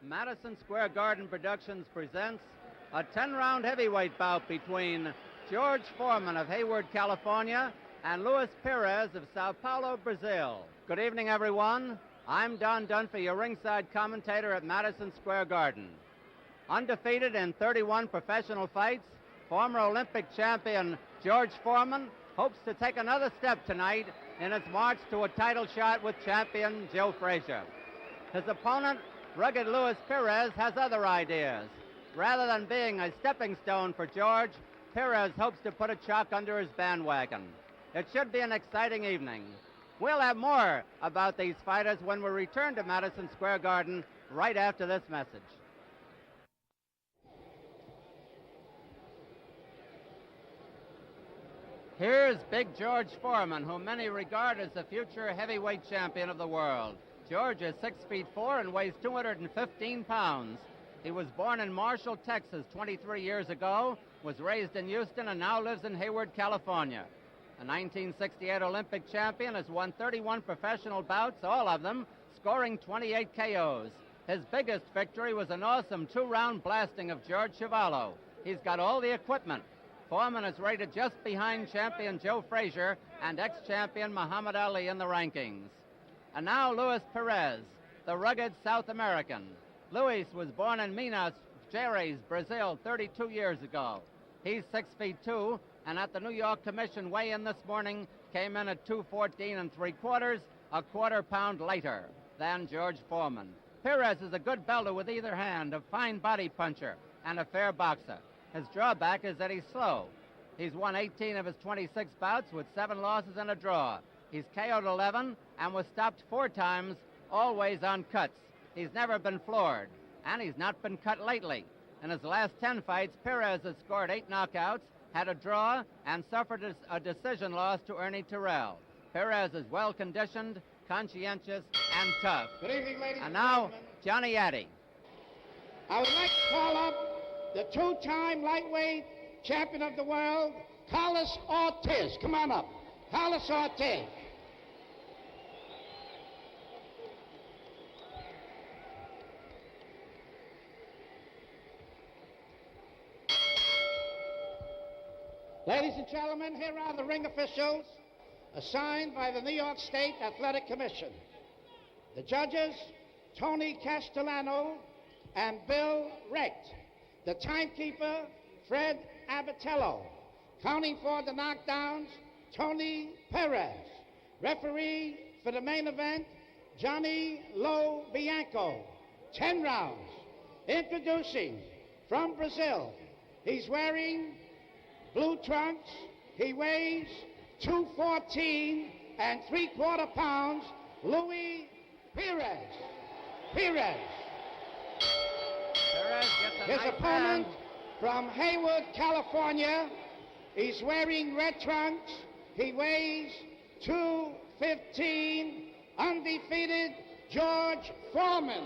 Madison Square Garden Productions presents a 10-round heavyweight bout between George Foreman of Hayward, California, and Luis Pires of Sao Paulo, Brazil. Good evening, everyone. I'm Don Dunphy, your ringside commentator at Madison Square Garden. Undefeated in 31 professional fights, former Olympic champion George Foreman hopes to take another step tonight in his march to a title shot with champion Joe Frazier. His opponent, rugged Luis Pires, has other ideas. Rather than being a stepping stone for George, Pires hopes to put a chalk under his bandwagon. It should be an exciting evening. We'll have more about these fighters when we return to Madison Square Garden right after this message. Here's big George Foreman, whom many regard as the future heavyweight champion of the world. George is 6'4" and weighs 215 pounds. He was born in Marshall, Texas 23 years ago, was raised in Houston, and now lives in Hayward, California. A 1968 Olympic champion, has won 31 professional bouts, all of them scoring 28 KOs. His biggest victory was an awesome 2-round blasting of George Chuvalo. He's got all the equipment. Foreman is rated just behind champion Joe Frazier and ex-champion Muhammad Ali in the rankings. And now Luis Pires, the rugged South American. Luis was born in Minas Gerais, Brazil, 32 years ago. He's 6'2", and at the New York Commission weigh-in this morning came in at 214 3/4, a quarter-pound lighter than George Foreman. Pires is a good belter with either hand, a fine body puncher, and a fair boxer. His drawback is that he's slow. He's won 18 of his 26 bouts with 7 losses and a draw. He's KO'd 11 and was stopped 4 times, always on cuts. He's never been floored, and he's not been cut lately. In his last 10 fights, Pires has scored 8 knockouts, had a draw, and suffered a decision loss to Ernie Terrell. Pires is well-conditioned, conscientious, and tough. Good evening, ladies and now, Johnny Addy. I would like to call up the 2-time lightweight champion of the world, Carlos Ortiz. Come on up. Carlos Ortiz. Ladies and gentlemen, here are the ring officials assigned by the New York State Athletic Commission. The judges, Tony Castellano and Bill Recht. The timekeeper, Fred Abatello. Counting for the knockdowns, Tony Perez. Referee for the main event, Johnny Lo Bianco. 10 rounds. Introducing from Brazil. He's wearing blue trunks. He weighs 214 3/4 pounds. Luis Pires. Pires gets a His nice opponent hand. from Hayward, California. He's wearing red trunks. He weighs 215. Undefeated George Foreman.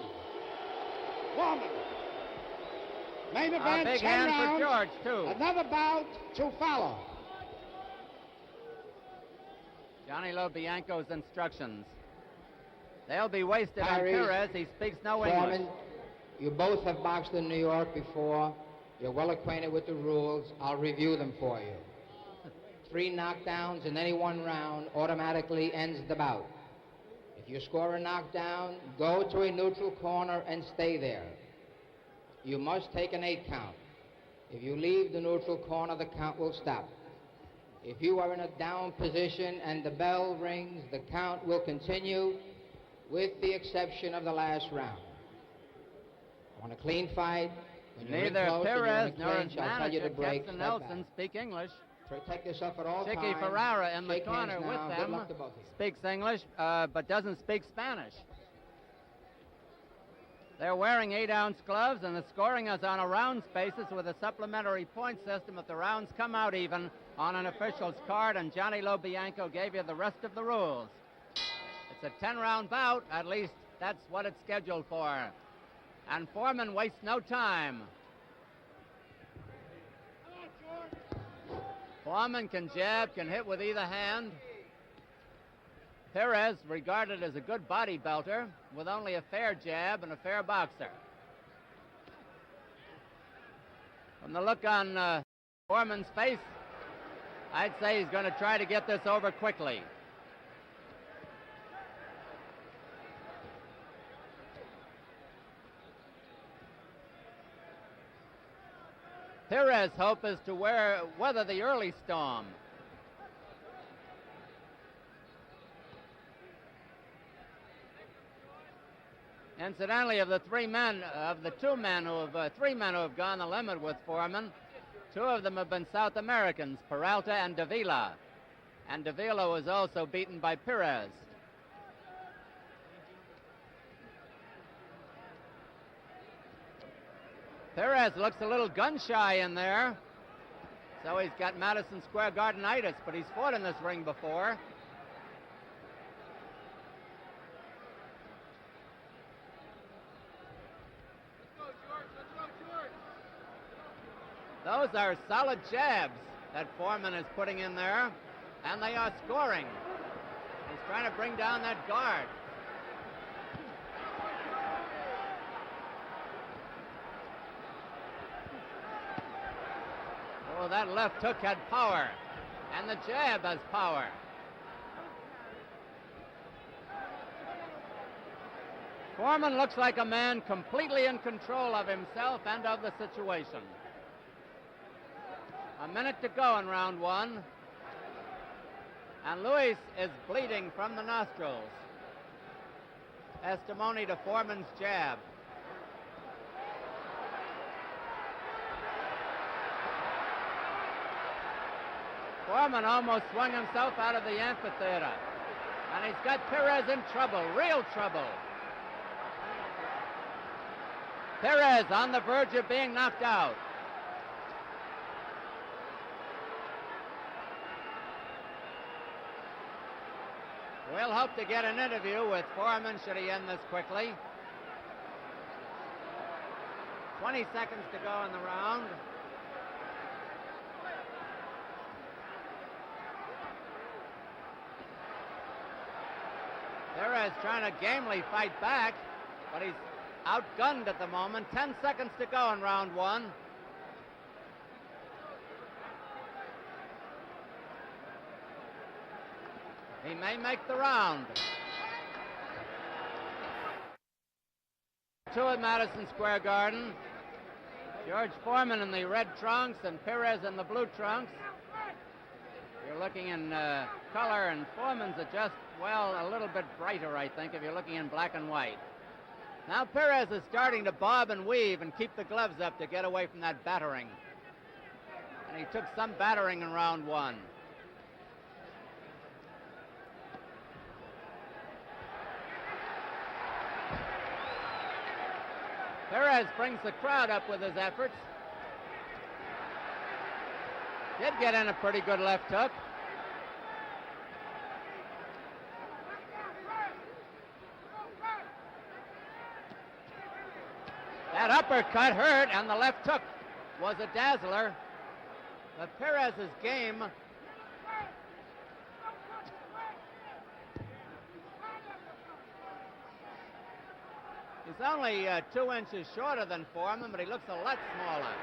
Main event, a big 10 hand rounds. for George, too. Another bout to follow. Johnny Lo Bianco's instructions. They'll be wasted on Pires, Pires. He speaks no Foreman, English. you both have boxed in New York before. You're well acquainted with the rules. I'll review them for you. 3 knockdowns in any one round automatically ends the bout. If you score a knockdown, go to a neutral corner and stay there. You must take an 8 count. If you leave the neutral corner, the count will stop. If you are in a down position and the bell rings, the count will continue with the exception of the last round. I want a clean fight. When you're in Neither close and you're in Pires a nor his clinch, I'll tell you to manager, break. Captain step Nelson, back. speak English. Protect yourself at all Chicky times. Ferrara in the Shake hands corner now. with Good them luck to both of you. speaks English, but doesn't speak Spanish. They're wearing 8-ounce gloves, and the scoring is on a rounds basis with a supplementary point system if the rounds come out even on an official's card, and Johnny Lo Bianco gave you the rest of the rules. It's a 10-round bout, at least that's what it's scheduled for. And Foreman wastes no time. Foreman can jab, can hit with either hand. Pires, regarded as a good body belter, with only a fair jab and a fair boxer. From the look on Foreman's face, I'd say he's going to try to get this over quickly. Pires' hope is to weather the early storm. Incidentally, of the three men who have gone the limit with Foreman, two of them have been South Americans, Peralta and Davila. And Davila was also beaten by Pires. Pires looks a little gun-shy in there. So he's got Madison Square Gardenitis, but he's fought in this ring before. Those are solid jabs that Foreman is putting in there, and they are scoring. He's trying to bring down that guard. Oh, that left hook had power, and the jab has power. Foreman looks like a man completely in control of himself and of the situation. A minute to go in round one. And Luis is bleeding from the nostrils. Testimony to Foreman's jab. Foreman almost swung himself out of the amphitheater. And he's got Pires in trouble, real trouble. Pires on the verge of being knocked out. We'll hope to get an interview with Foreman should he end this quickly. 20 seconds to go in the round. Pires trying to gamely fight back, but he's outgunned at the moment. 10 seconds to go in round one. He may make the round. Two at Madison Square Garden. George Foreman in the red trunks and Pires in the blue trunks. You're looking in color, and Foreman's are just, well, a little bit brighter, I think, if you're looking in black and white. Now Pires is starting to bob and weave and keep the gloves up to get away from that battering. And he took some battering in round one. Pires brings the crowd up with his efforts. Did get in a pretty good left hook. That uppercut hurt, and the left hook was a dazzler. But Pires' game is only 2 inches shorter than Foreman, but he looks a lot smaller.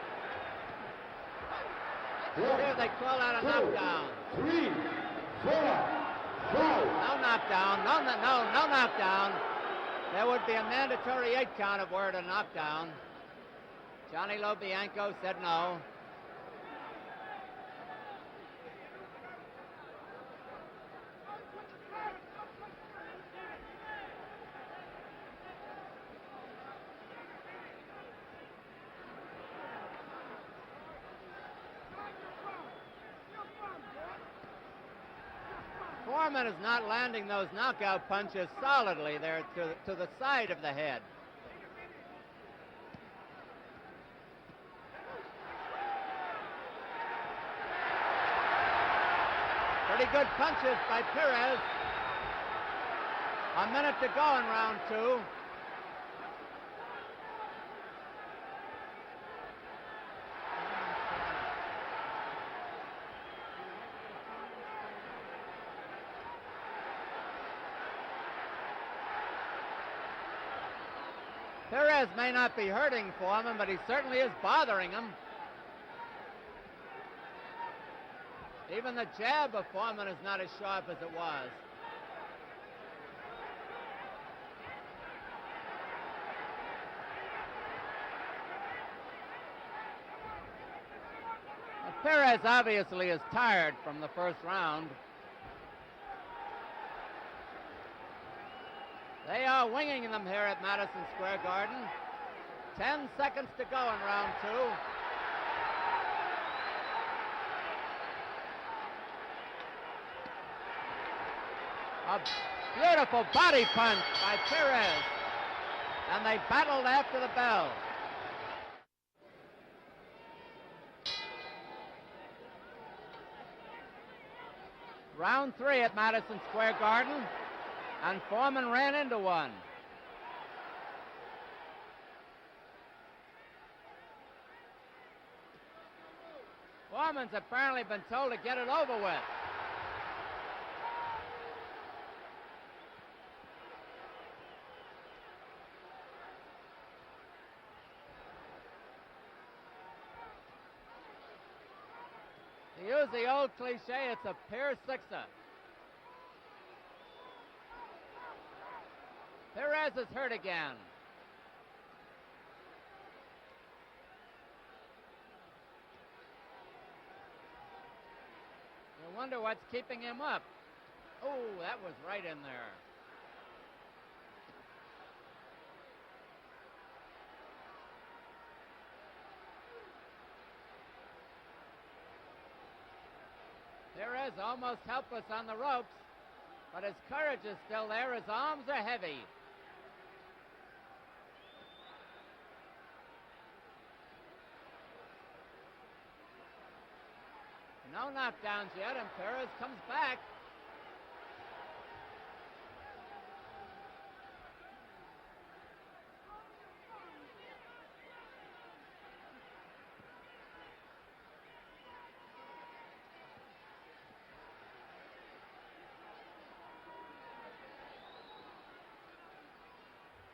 See if they call out a knockdown. 3, 4, 5. No knockdown. No knockdown. There would be a mandatory 8 count if were a knockdown. Johnny Lobianco said no. Foreman is not landing those knockout punches solidly. They're to the side of the head. Pretty good punches by Pires. A minute to go in round two. Pires may not be hurting Foreman, but he certainly is bothering him. Even the jab of Foreman is not as sharp as it was. Pires obviously is tired from the first round. They are winging them here at Madison Square Garden. 10 seconds to go in round 2. A beautiful body punch by Pires. And they battled after the bell. Round 3 at Madison Square Garden, and Foreman ran into one. Foreman's apparently been told to get it over with. To use the old cliche, it's a Pires sixer. Pires is hurt again. You wonder what's keeping him up. Oh, that was right in there. Pires almost helpless on the ropes, but his courage is still there. His arms are heavy. No knockdowns yet, and Pires comes back.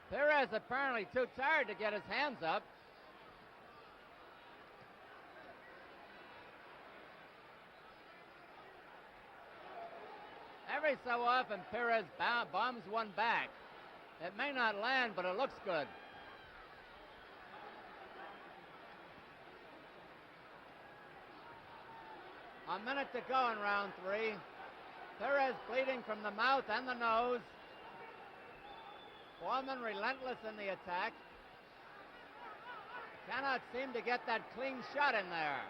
Pires apparently too tired to get his hands up. Every so often, Pires bombs one back. It may not land, but it looks good. A minute to go in round 3. Pires bleeding from the mouth and the nose. Foreman relentless in the attack. Cannot seem to get that clean shot in there.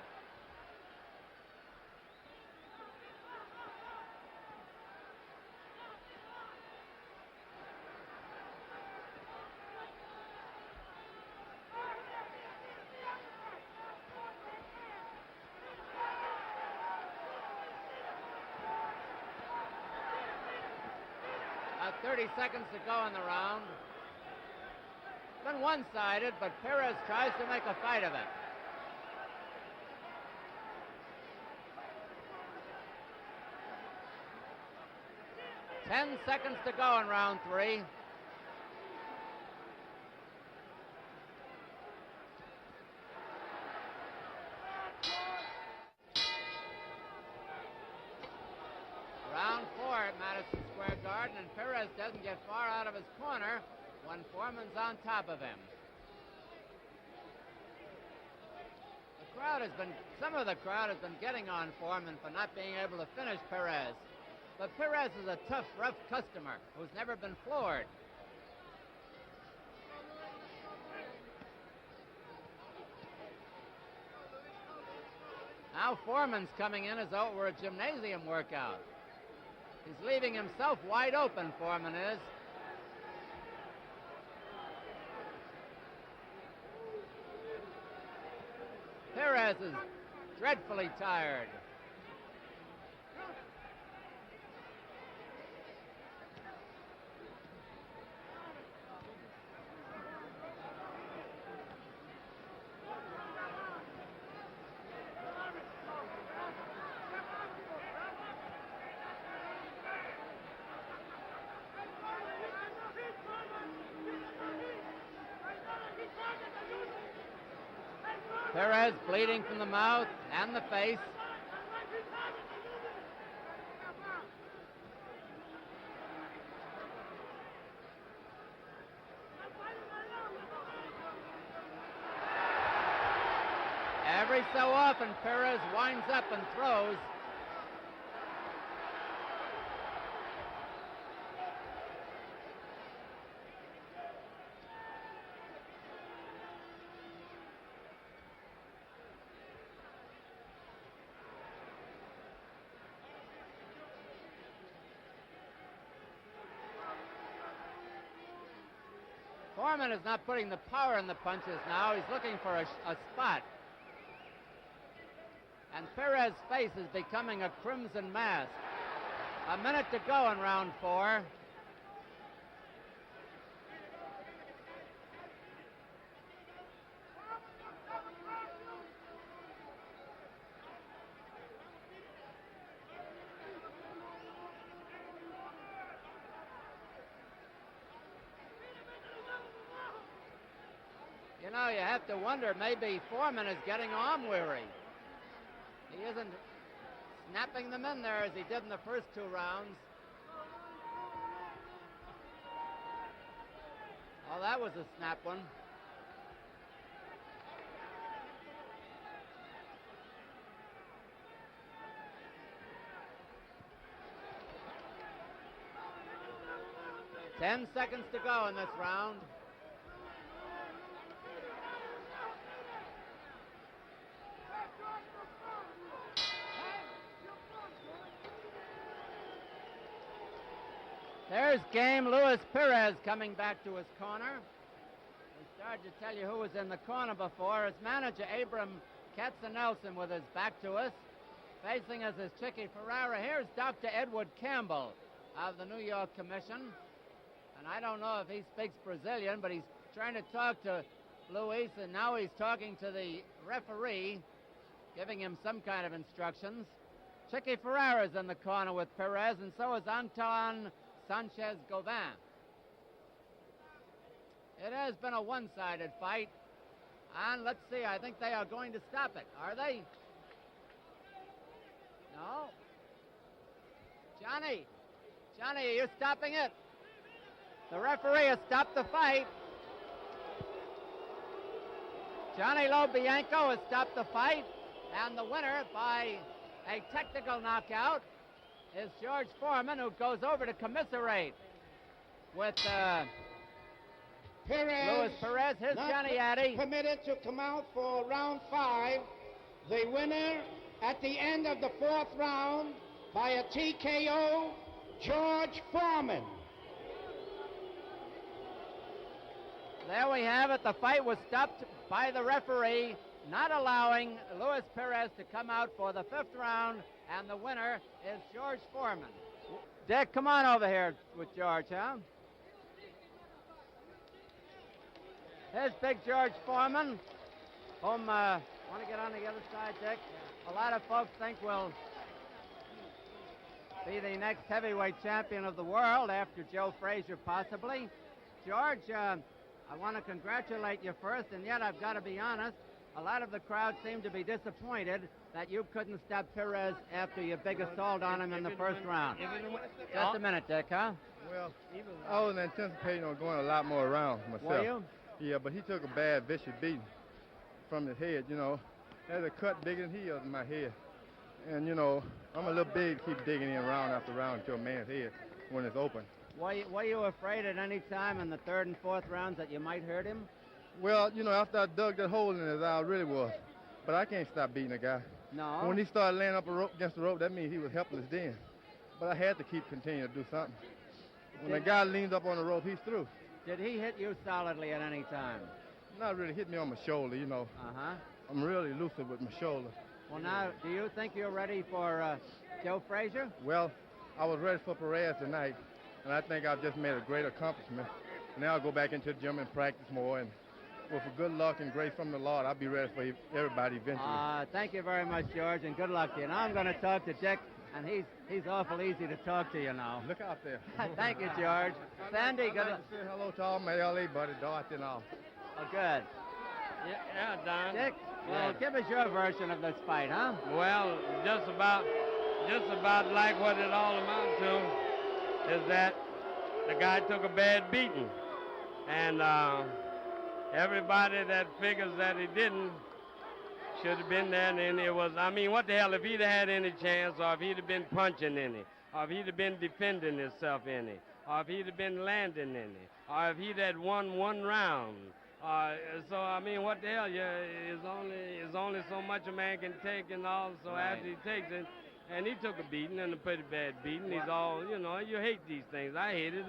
About 30 seconds to go in the round. It's been one-sided, but Pires tries to make a fight of it. Ten seconds to go in round 3. Round 4 at Madison Square Garden, and Pires doesn't get far out of his corner when Foreman's on top of him. Some of the crowd has been getting on Foreman for not being able to finish Pires. But Pires is a tough, rough customer who's never been floored. Now Foreman's coming in as though it were a gymnasium workout. He's leaving himself wide open, Foreman is. Pires is dreadfully tired. Pires bleeding from the mouth and the face. Every so often, Pires winds up and throws. Foreman is not putting the power in the punches now. He's looking for a spot. And Pires' face is becoming a crimson mask. A minute to go in round 4. You know, you have to wonder, maybe Foreman is getting arm weary. He isn't snapping them in there as he did in the first 2 rounds. Oh, that was a snap one. Ten seconds to go in this round. There's game Luis Pires coming back to his corner. We started to tell you who was in the corner before. It's manager Abram Katzenelson with his back to us. Facing us is Chicky Ferreira. Here's Dr. Edward Campbell of the New York Commission. And I don't know if he speaks Brazilian, but he's trying to talk to Luis, and now he's talking to the referee, giving him some kind of instructions. Chicky Ferreira's in the corner with Pires, and so is Anton Sanchez Gauvin. It has been a one-sided fight, and let's see, I think they are going to stop it. Are they? No? Johnny, are you stopping it? The referee has stopped the fight. Johnny Lobianco has stopped the fight, and the winner by a technical knockout is George Foreman, who goes over to commiserate with Luis Pires. Here's Johnny Addy. Permitted to come out for round 5. The winner at the end of the 4th round by a TKO, George Foreman. There we have it. The fight was stopped by the referee, not allowing Luis Pires to come out for the 5th round, and the winner is George Foreman. Dick, come on over here with George, huh? Here's big George Foreman, whom, want to get on the other side, Dick? A lot of folks think will be the next heavyweight champion of the world after Joe Frazier, possibly. George, I want to congratulate you first, and yet I've got to be honest, a lot of the crowd seemed to be disappointed that you couldn't stop Pires after your big assault on him in the 1st round. Just a minute, Dick, huh? Well, I was anticipating on going a lot more rounds myself. Were you? Yeah, but he took a bad, vicious beating from his head, you know. There's a cut bigger than he is in my head. And, you know, I'm a little big to keep digging in round after round into a man's head when it's open. Were you afraid at any time in the 3rd and 4th rounds that you might hurt him? Well, you know, after I dug that hole in his eye, I really was. But I can't stop beating a guy. No. When he started laying up against the rope, that means he was helpless then. But I had to keep continuing to do something. When the guy leans up on the rope, he's through. Did he hit you solidly at any time? Not really. Hit me on my shoulder, you know. Uh-huh. I'm really elusive with my shoulder. Well, now, do you think you're ready for Joe Frazier? Well, I was ready for Pires tonight, and I think I've just made a great accomplishment. Now I'll go back into the gym and practice more, and with good luck and grace from the Lord, I'll be ready for everybody eventually. Thank you very much, George, and good luck to you. Now I'm going to talk to Dick, and he's awful easy to talk to you now. Look out there. Thank you, George. Sandy, good luck. Say hello to all my LA buddy, Dart and all. Oh, good. Yeah, Don. Dick, well, give us your version of this fight, huh? Well, just about like what it all amounts to is that the guy took a bad beating, and everybody that figures that he didn't Should have been there, and then it was, I mean, what the hell, if he'd have had any chance, or if he'd have been punching in it, or if he'd have been defending himself in it, or if he'd have been landing in it, or if he'd had won one round. So, I mean, what the hell, is only so much a man can take, and all, so after he takes it, and he took a beating, and a pretty bad beating. He's all, you know, you hate these things. I hate it.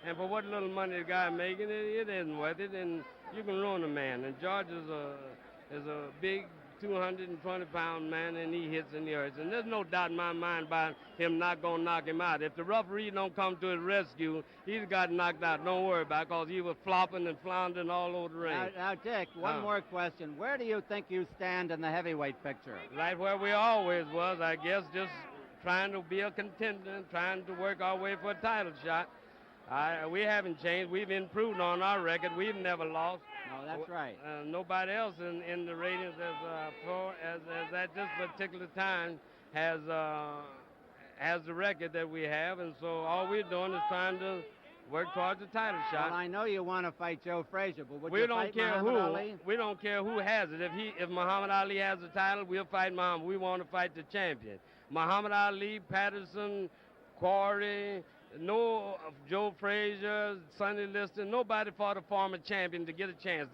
And for what little money the guy making, it isn't worth it, and you can ruin a man. And George is a big 220-pound man, and he hits and he hurts. And there's no doubt in my mind about him not going to knock him out. If the referee don't come to his rescue, he's got knocked out. Don't worry about it, because he was flopping and floundering all over the ring. Now Dick, one more question. Where do you think you stand in the heavyweight picture? Right where we always was, I guess, just trying to be a contender, trying to work our way for a title shot. We haven't changed. We've improved on our record. We've never lost. No, that's right. Nobody else in the ratings as at this particular time has the record that we have, and so all we're doing is trying to work towards the title shot. Well, I know you want to fight Joe Frazier, but would we you don't fight care Muhammad who. Ali? We don't care who has it. If Muhammad Ali has the title, we'll fight Muhammad. We want to fight the champion. Muhammad Ali, Patterson, Quarry, no Joe Frazier, Sonny Liston, nobody fought a former champion to get a chance.